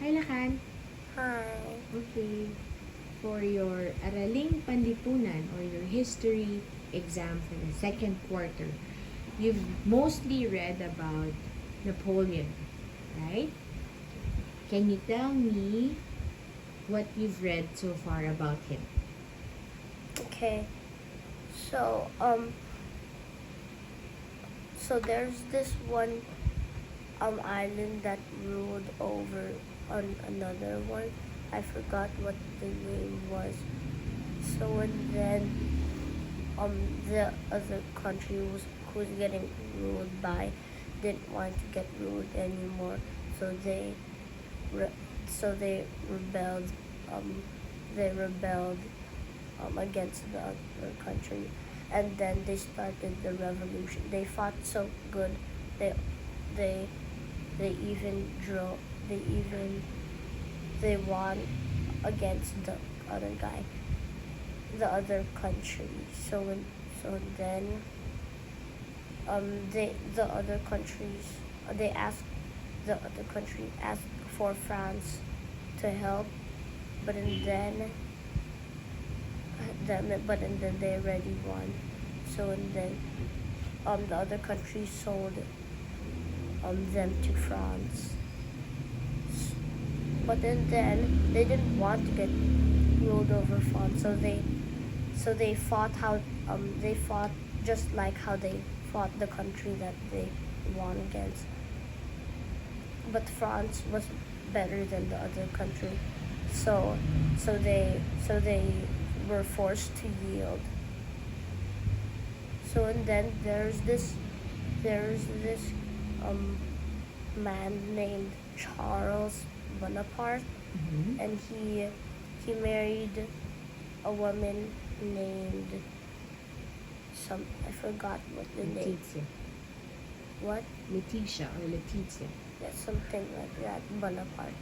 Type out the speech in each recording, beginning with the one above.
Hi, Lakan. Hi. Okay. For your Araling Panlipunan or your history exam for the second quarter, you've mostly read about Napoleon, right? Can you tell me what you've read so far about him? Okay. So so there's this one island that ruled over on another one. I forgot what the name was. So and then the other country who's getting ruled by didn't want to get ruled anymore. So re- they rebelled um they rebelled against the other country, and then they started the revolution. They fought so good. They they they even drew. They even they won against the other guy, the other country. So then they the other countries they asked the other country asked for France to help, but and then they already won. So and then the other countries sold them to France. But then they didn't want to get ruled over France, so they fought they fought just like how they fought the country that they won against. But France was better than the other country, so they were forced to yield. So and then there's this um man named Charles Bonaparte, Mm-hmm. and he married a woman named I forgot what the name. Letizia. What? Letitia or Letizia. Yeah, something like that. Bonaparte.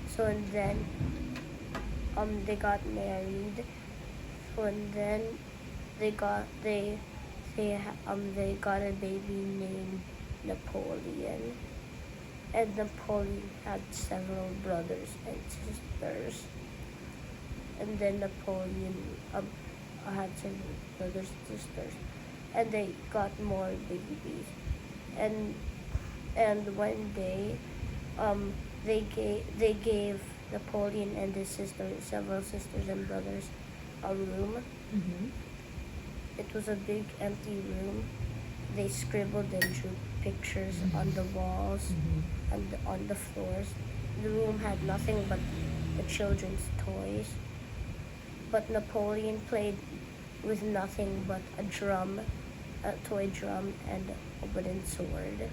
So and then they got married. So and then they got they got a baby named Napoleon. And Napoleon had several brothers and sisters. And then Napoleon had several brothers and sisters. And they got more babies. And one day, they gave Napoleon and his sisters, several sisters and brothers, a room. Mm-hmm. It was a big empty room. They scribbled and drew pictures on the walls Mm-hmm. and on the floors. The room had nothing but the children's toys. But Napoleon played with nothing but a drum, a toy drum, and a wooden sword.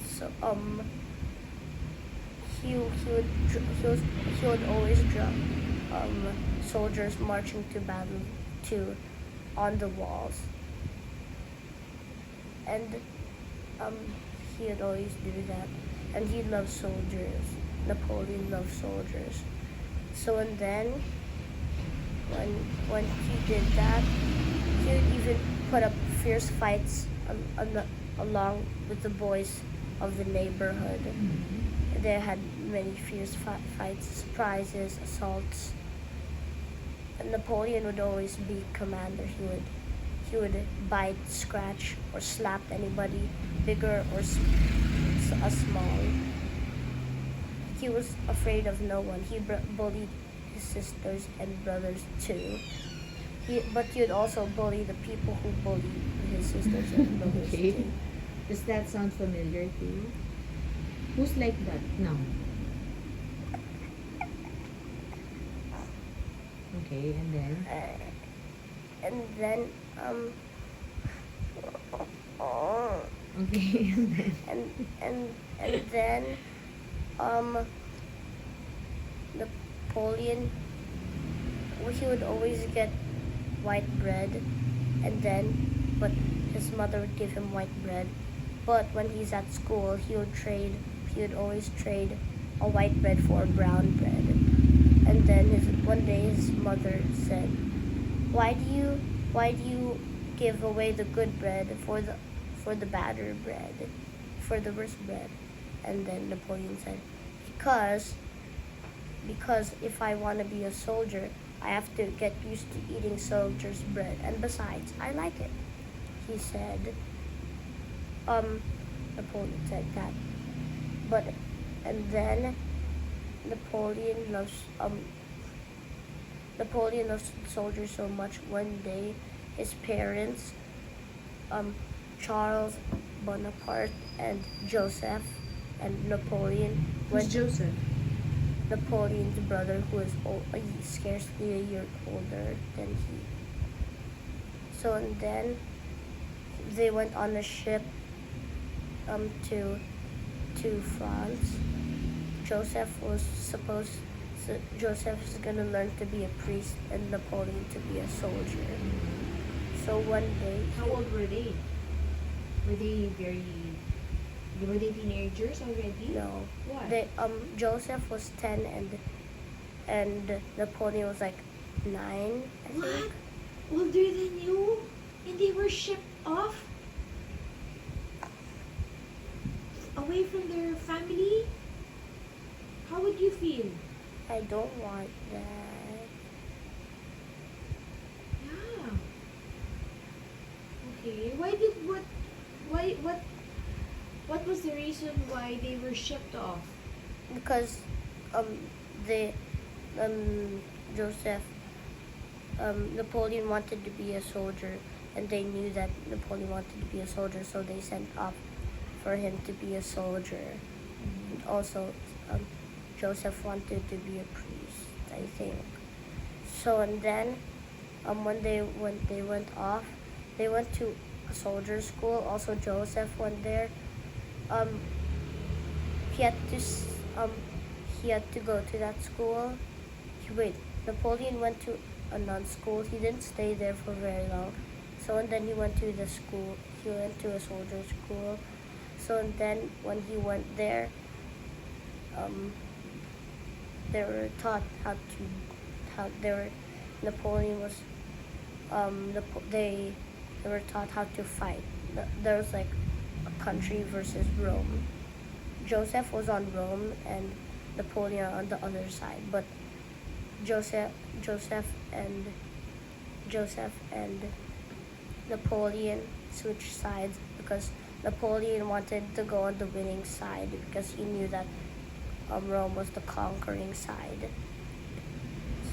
So he would always draw soldiers marching to battle to on the walls, and um, he would always do that, and he loved soldiers. Napoleon loved soldiers. So and then when he did that, he would even put up fierce fights along with the boys of the neighborhood. Mm-hmm. They had many fierce fights, surprises, assaults. And Napoleon would always be commander. He would bite, scratch, or slap anybody, bigger or small. He was afraid of no one. He bullied his sisters and brothers too. But he would also bully the people who bullied his sisters and brothers Okay. too. Does that sound familiar to you? Who's like that now? Okay, and then? And then Okay, and then? and then um Napoleon, he would always get white bread, and then but his mother would give him white bread. But when he's at school, he would always trade a white bread for a brown bread. And then one day his mother said, why do you give away the good bread for the badder bread, for the worst bread?" And then Napoleon said, because if I want to be a soldier, I have to get used to eating soldier's bread. And besides, I like it, he said. Um, Napoleon said that. But, and then Napoleon loves, um, Napoleon loves soldiers so much. One day, his parents, um, Charles Bonaparte and Joseph and Napoleon Who's went Joseph? Napoleon's brother, who is scarcely a year older than he. So and then they went on a ship to France. Joseph was Joseph is gonna learn to be a priest and Napoleon to be a soldier. So one day, How old were they? Were they teenagers already? no, What? Joseph was 10 and Napoleon was like 9, I What? think. Older than you? And they were shipped off? Away from their family? How would you feel? I don't want that. Yeah. Okay. What was the reason why they were shipped off? Because they Joseph Napoleon wanted to be a soldier, and they knew that Napoleon wanted to be a soldier, so they sent off for him to be a soldier. And also, Joseph wanted to be a priest, I think. So and then, when they went off, they went to a soldier school. Also, Joseph went there. Um, he had to he had to go to that school. Napoleon went to a nun school. He didn't stay there for very long. So and then he went to the school. He went to a soldier school. So and then when he went there, they were taught how they were Napoleon was they were taught how to fight. There was like a country versus Rome. Joseph was on Rome and Napoleon on the other side, but Joseph and Napoleon switched sides because Napoleon wanted to go on the winning side because he knew that Rome was the conquering side.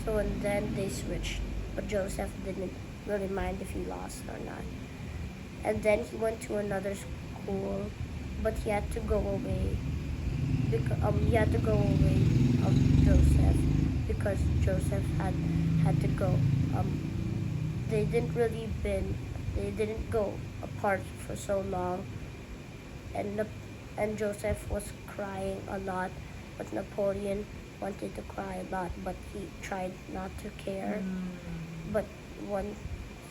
So and then they switched, but Joseph didn't really mind if he lost or not. And then he went to another school, but he had to go away. He had to go away Joseph because Joseph had to go. They didn't go apart for so long, and Joseph was crying a lot, but Napoleon wanted to cry a lot, but he tried not to care. But one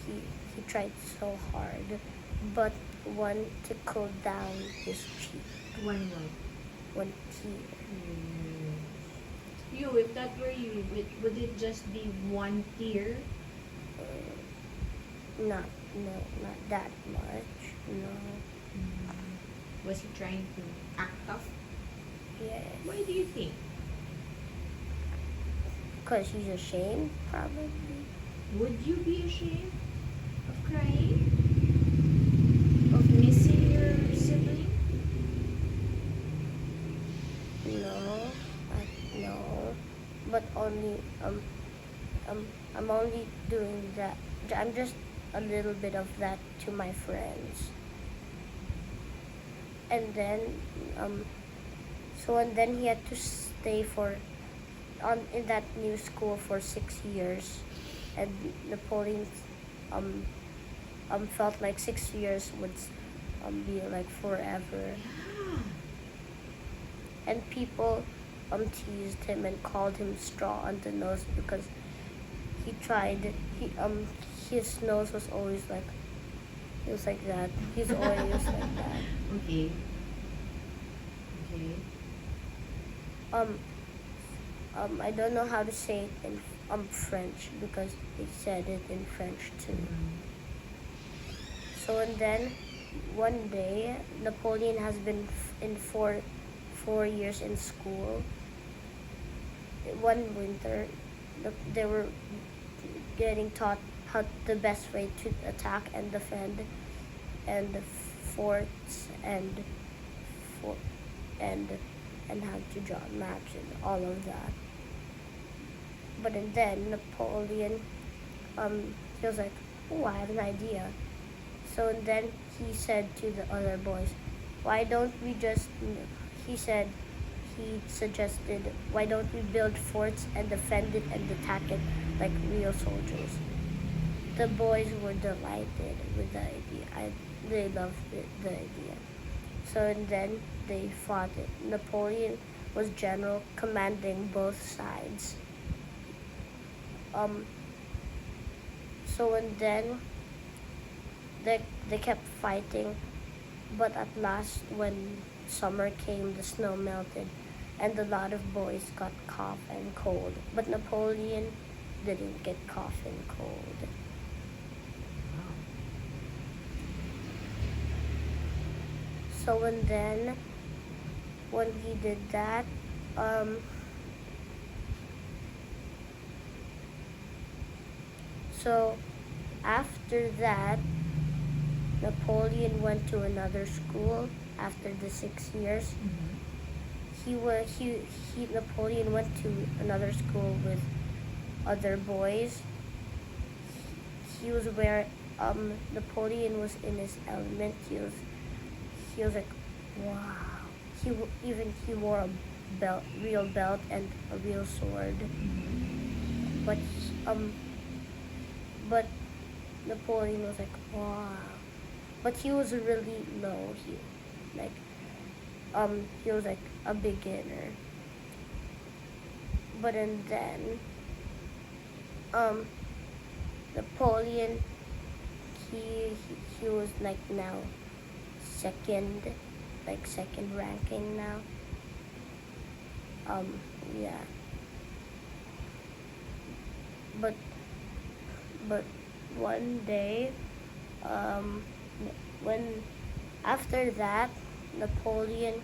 he tried so hard, but one tickled down his cheek. One what? One tear. You, if that were you, would it just be one tear? Not that much. No. Was he trying to act tough? Yes. Why do you think? Because he's ashamed, probably. Would you be ashamed of crying? Of missing your sibling? No. But only I'm only doing that. I'm just a little bit of that to my friends. And then and then he had to stay in that new school for 6 years, and Napoleon felt like 6 years would be like forever. Yeah. And people teased him and called him straw on the nose because his nose was always like, it was like that. He's always like that. Okay. I don't know how to say it in French because they said it in French too. So and then one day Napoleon has been in 4 years in school, one winter, they were getting taught how the best way to attack and defend, and the forts for and how to draw maps and all of that. But and then Napoleon, he was like, "Oh, I have an idea." So and then he said to the other boys, "Why don't we just?" He said, he suggested, "Why don't we build forts and defend it and attack it like real soldiers?" The boys were delighted with the idea. They loved the idea. So and then they fought it. Napoleon was general, commanding both sides. Um, so and then they kept fighting, but at last, when summer came, the snow melted, and a lot of boys got cough and cold. But Napoleon didn't get cough and cold. Wow. So and then when he did that, so after that, Napoleon went to another school after the 6 years. Mhm. Napoleon went to another school with other boys. He was where Napoleon was in his element. He was like, wow. He wore a real belt and a real sword. Mhm. But Napoleon was like, wow. But he was really low. Like he was like a beginner. But and then Napoleon, he was like now second, like second ranking now. Yeah. But but one day, when after that, Napoleon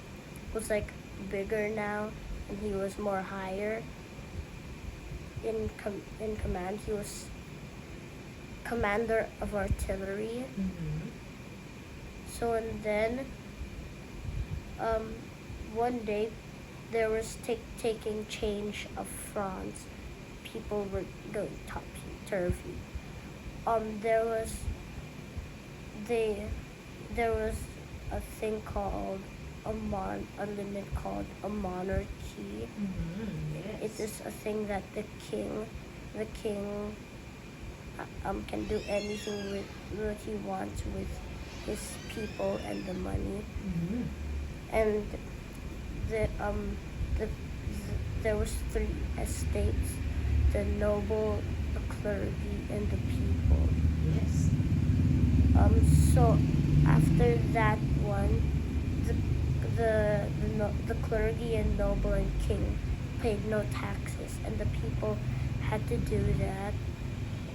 was like bigger now, and he was more higher in command. He was commander of artillery. Mhm. So and then one day there was taking change of France. People were going topsy turvy. There was there was a thing called a limit called a monarchy. Mhm. Yes. It is a thing that the king can do anything with what he wants with his people and the money. Mhm. And the the there was 3 estates: the noble, the clergy, and the people. Yes. So after that one, the clergy and noble and king paid no taxes, and the people had to do that.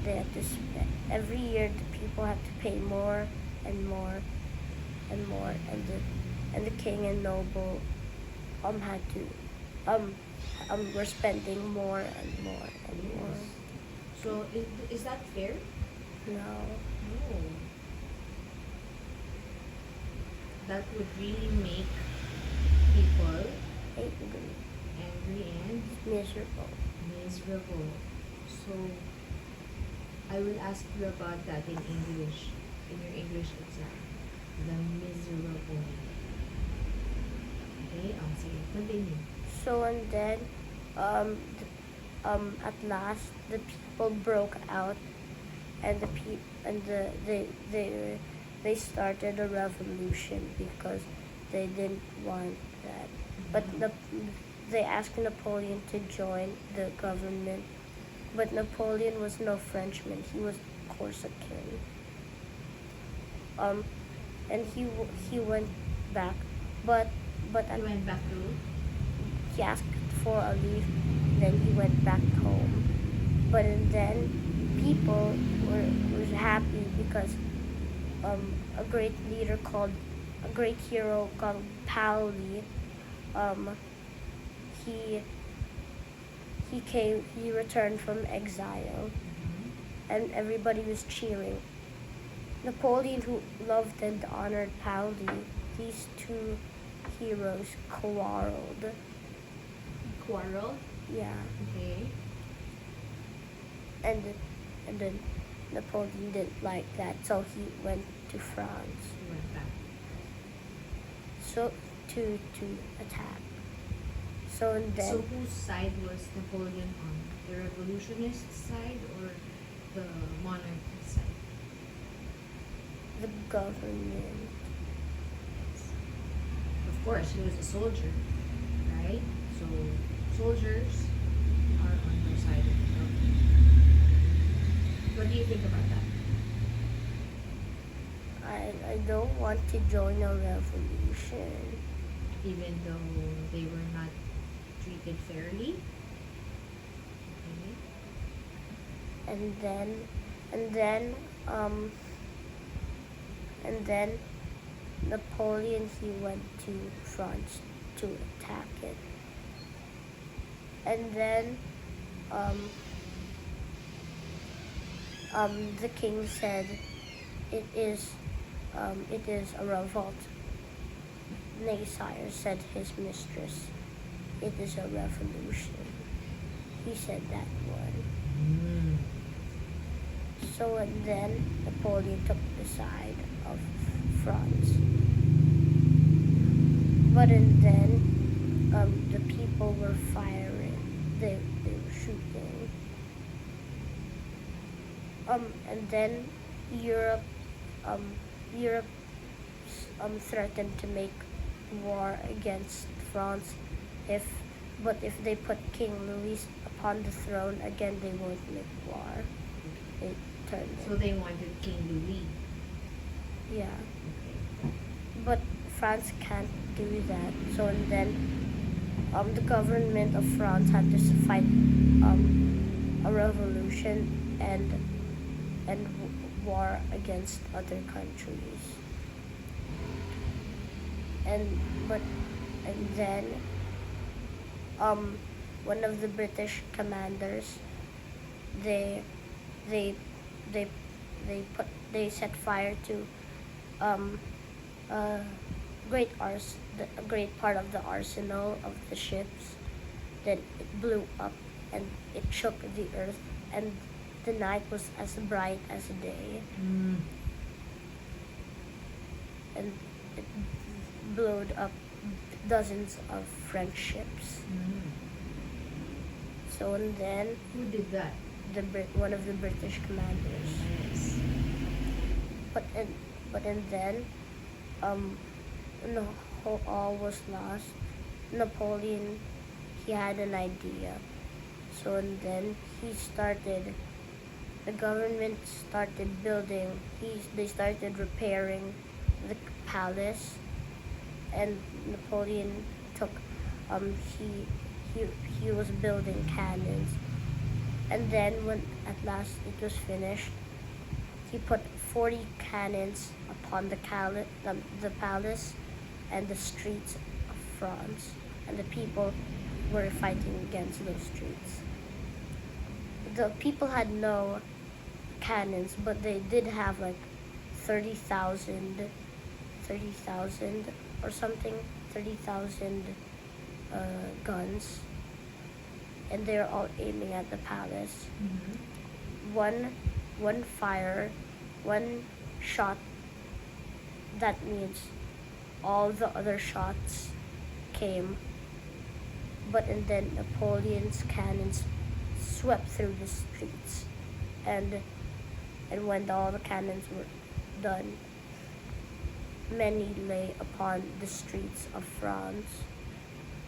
They had to spend every year. The people had to pay more and more and more, and the king and noble had to were spending more and more and more. Yes. So is that fair? No. No. That would really make people Angry. angry and Miserable. miserable. So I will ask you about that in English, in your English exam. The miserable. Okay, I'll say it. Continue. So and then at last the people broke out, and they started a revolution because they didn't want that. But they asked Napoleon to join the government, but Napoleon was no Frenchman. He was Corsican. And he went back, but You went back to. he asked for a leave. Then he went back home. But and then people were happy because a great hero called Paoli, he he returned from exile, and everybody was cheering. Napoleon, who loved and honored Paoli, these two heroes quarreled. Quarrel. Yeah, Okay. and and then Napoleon didn't like that, so he went to France. He went back. So to attack. So and then So whose side was Napoleon on? The revolutionist side or the monarchy side? the government. Of course, he was a soldier, right? So soldiers are on the side of the government. What do you think about that? I don't want to join a revolution. Even though they were not treated fairly? Okay. And then Napoleon, he went to France to attack it. And then the king said it is a revolt. Nay, sire, said his mistress, it is a revolution. He said that one. So and then Napoleon took the side of France. But and then the people were firing. They were shooting. And then Europe threatened to make war against France if they put King Louis upon the throne again, they won't make war. They turned So it. they wanted King Louis. Yeah, Okay. but France can't do that. So and then the government of France had to fight a revolution and war against other countries. And then one of the British commanders, they they they they set fire to a a great part of the arsenal of the ships. Then it blew up and it shook the earth, and the night was as bright as day, and it blew up dozens of French ships. So and then Who did that? one of the British commanders. Yes. But and then no, all was lost. Napoleon, he had an idea. So and then the government started building. They started repairing the palace, and Napoleon took he was building cannons. And then when at last it was finished, he put 40 cannons upon the palace and the streets of France, and the people were fighting against those streets. The people had no cannons, but they did have like 30,000 or something, 30,000 guns, and they're all aiming at the palace. One fire, one shot, that means all the other shots came. And then Napoleon's cannons swept through the streets, and when all the cannons were done, many lay upon the streets of France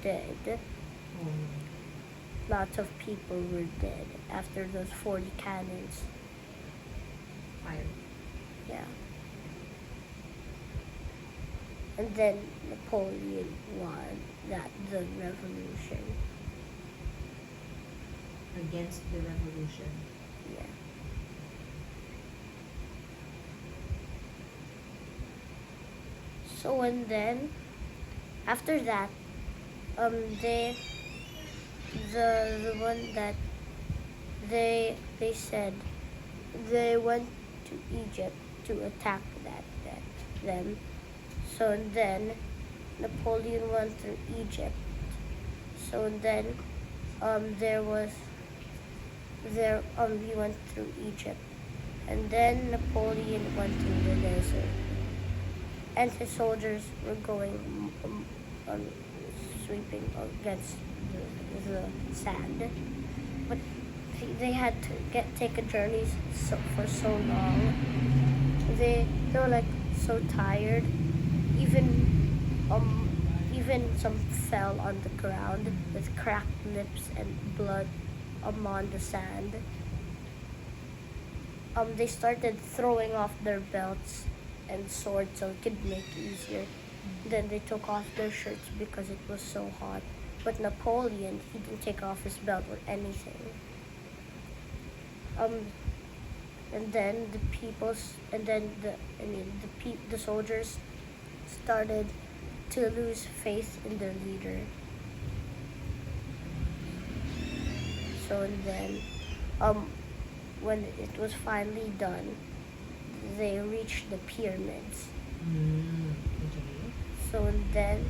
dead. Lots of people were dead after those 40 cannons. Fire. Yeah. And then Napoleon won the revolution. Against the revolution. Yeah. So and then after that, they the one that they said they went to Egypt to attack that them. So then Napoleon went through Egypt. So then there was there he went through Egypt, and then Napoleon went through the desert, and his soldiers were going sweeping against the sand, but they had to take a journey for so long. They were like so tired. Even some fell on the ground with cracked lips and blood on the sand. They started throwing off their belts and swords so it could make easier. Then they took off their shirts because it was so hot. But Napoleon, he didn't take off his belt or anything. And then the soldiers started to lose faith in their leader. So and then, when it was finally done, they reached the pyramids. Okay. So and then,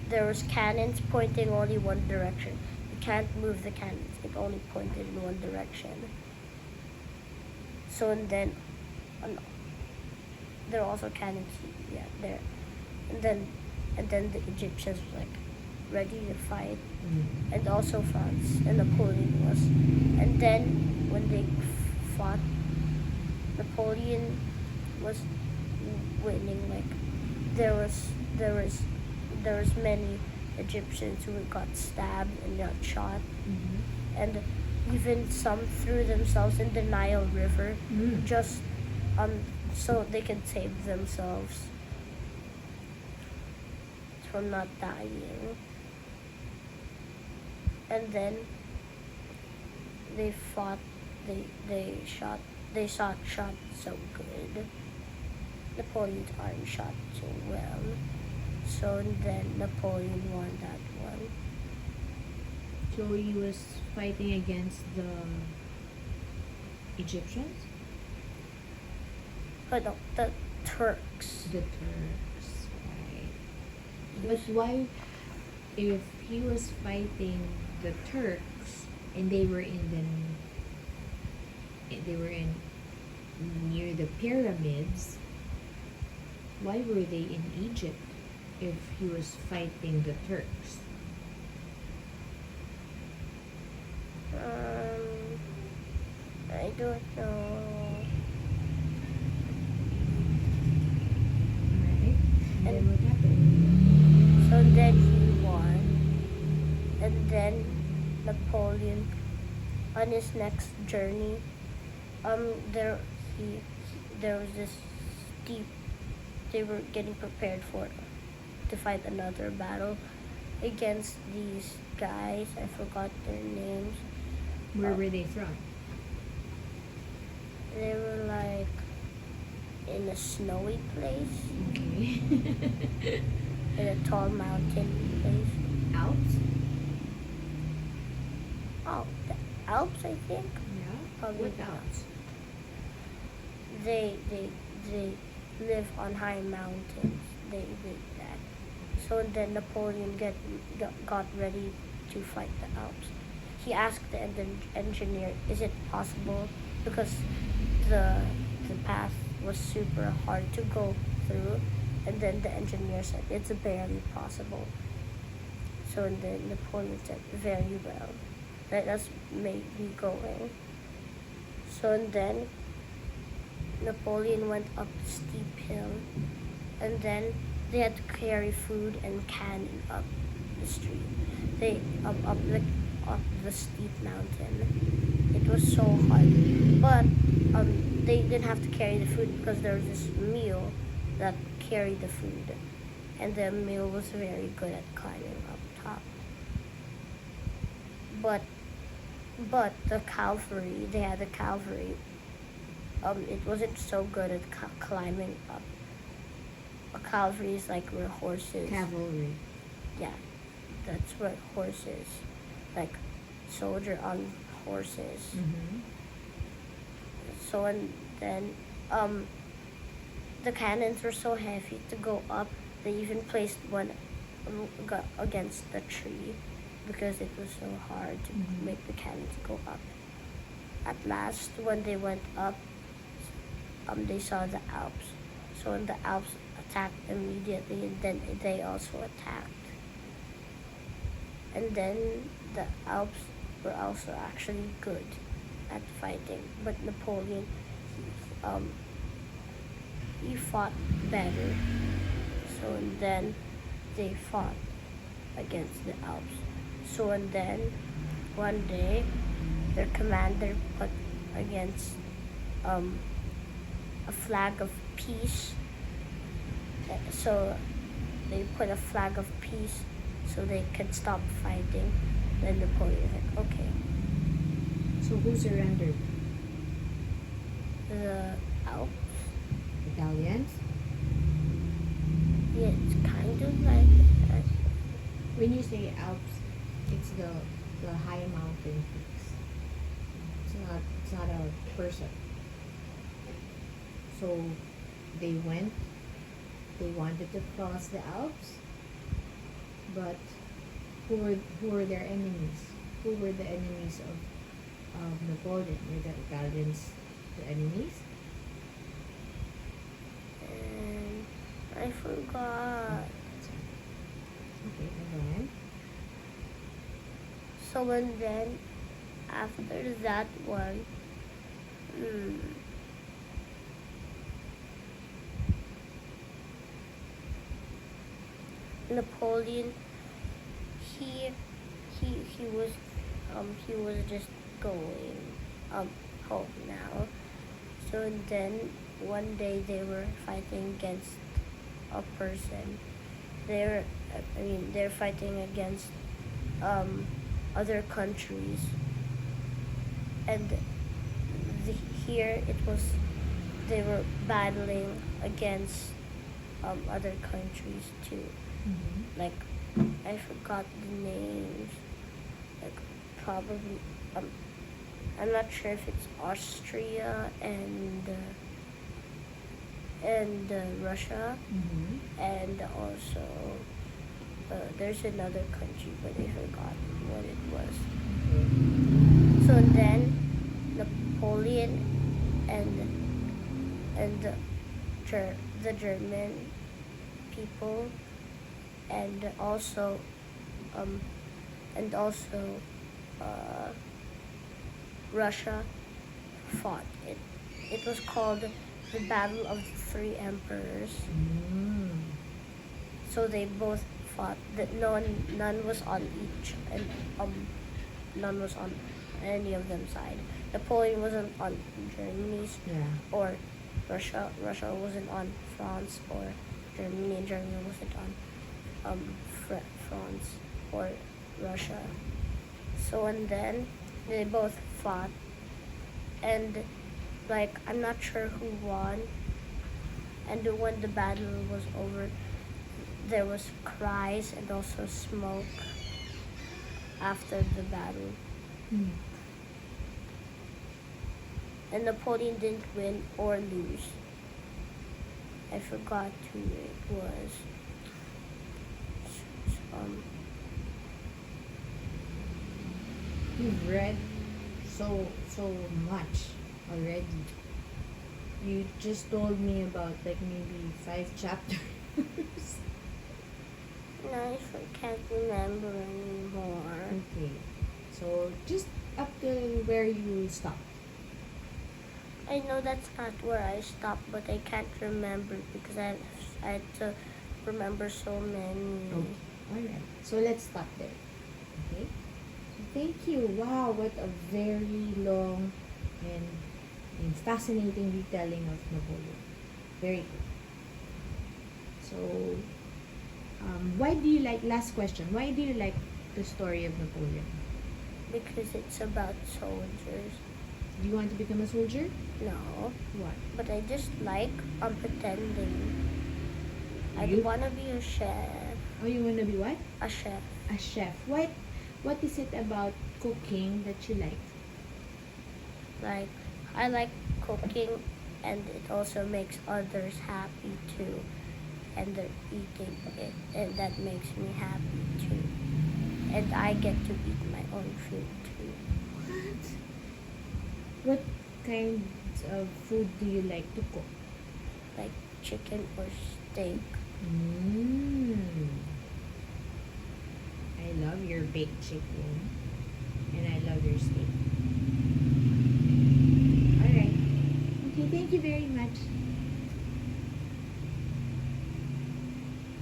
there was cannons pointing only one direction. You can't move the cannons; it only pointed in one direction. So and then, there are also cannons. Yeah, there, and then the Egyptians were like ready to fight, and also France and Napoleon was. And then when they fought, Napoleon was winning. Like there was many Egyptians who got stabbed and got shot, and even some threw themselves in the Nile River just so they could save themselves from not dying. And then they fought. They shot so good. Napoleon's army shot so well. So then Napoleon won that one. So he was fighting against the Egyptians? But no, the Turks. The Turks, right. But why, if he was fighting the Turks and they were in near the pyramids, why were they in Egypt if he was fighting the Turks? I don't know. Right? And then what happened? So then he won, and then Napoleon, on his next journey, there was this steep. They were getting prepared to fight another battle against these guys. I forgot their names. Where were they from? They were like in a snowy place, Okay. in a tall mountain place. Alps? Oh, the Alps, I think. Yeah. Probably What the Alps? They live on high mountains. They did that. So then Napoleon got ready to fight the Alps. He asked the engineer, "Is it possible?" Because the path was super hard to go through, and then the engineer said it's barely possible. So then Napoleon said, "Very well, let us be going." So and then Napoleon went up a steep hill, and then they had to carry food and cannon up the street. They up the steep mountain. It was so hard, but they didn't have to carry the food because there was this mule that carried the food, and the mule was very good at climbing up top. But the cavalry, they had the cavalry. It wasn't so good at climbing up. A cavalry is like where horses. Cavalry. Yeah, that's where horses, like soldier on horses. Mm-hmm. So and then the cannons were so heavy to go up. They even placed one against the tree because it was so hard to Mhm. make the cannons go up. At last, when they went up, they saw the Alps. So when the Alps attacked immediately, and then they also attacked. And then the Alps were also actually good at fighting, but Napoleon, um, he fought better. So and then they fought against the Alps. So and then one day their commander put against a flag of peace. So they put a flag of peace so they could stop fighting. Then Napoleon was like, okay, So who surrendered? the Alps. Italians? Yeah, it's kind of like that. When you say Alps, it's the high mountain peaks. It's not a person. So they wanted to cross the Alps, but who were their enemies? Who were the enemies of Napoleon? Were the Italians the enemies? And I forgot. Okay, and then So and then after that one, Napoleon, he he was just going home now. So and then one day they were fighting against a person. They're fighting against other countries, and here it was they were battling against other countries too. Like I forgot the names. Like probably I'm not sure if it's Austria and Russia, Mm-hmm. and also there's another country, but I forgot what it was. Okay. So then Napoleon and the German people and also um, uh, Russia fought. It was called the Battle of the Three Emperors. Mm. So they both fought. That none was on each, and none was on any of them side. Napoleon wasn't on Germany's Yeah. or Russia. Russia wasn't on France or Germany, and Germany wasn't on France or Russia. So and then they both fought, and like I'm not sure who won. And when the battle was over, there was cries and also smoke after the battle. Mm. And Napoleon didn't win or lose. I forgot who it was. You've read so much already. You just told me about like maybe 5 chapters. No, I can't remember anymore. Okay. So just up to where you stopped. I know that's not where I stopped, but I can't remember because I had to remember so many. Okay. Alright. So let's stop there. Okay? So thank you. Wow, what a very long and fascinating retelling of Napoleon. Very good. So, why do you like, last question, why do you like the story of Napoleon? Because it's about soldiers. Do you want to become a soldier? No, What? but I just like pretending. I You? want to be a chef. Oh, you want to be what? A chef. a chef. What is it about cooking that you like? Like, I like cooking, and it also makes others happy too. And they're eating it, and that makes me happy too. And I get to eat my own food too. What? What kinds of food do you like to cook? Like chicken or steak. Mm. I love your baked chicken. And I love your steak. Alright. Okay, thank you very much.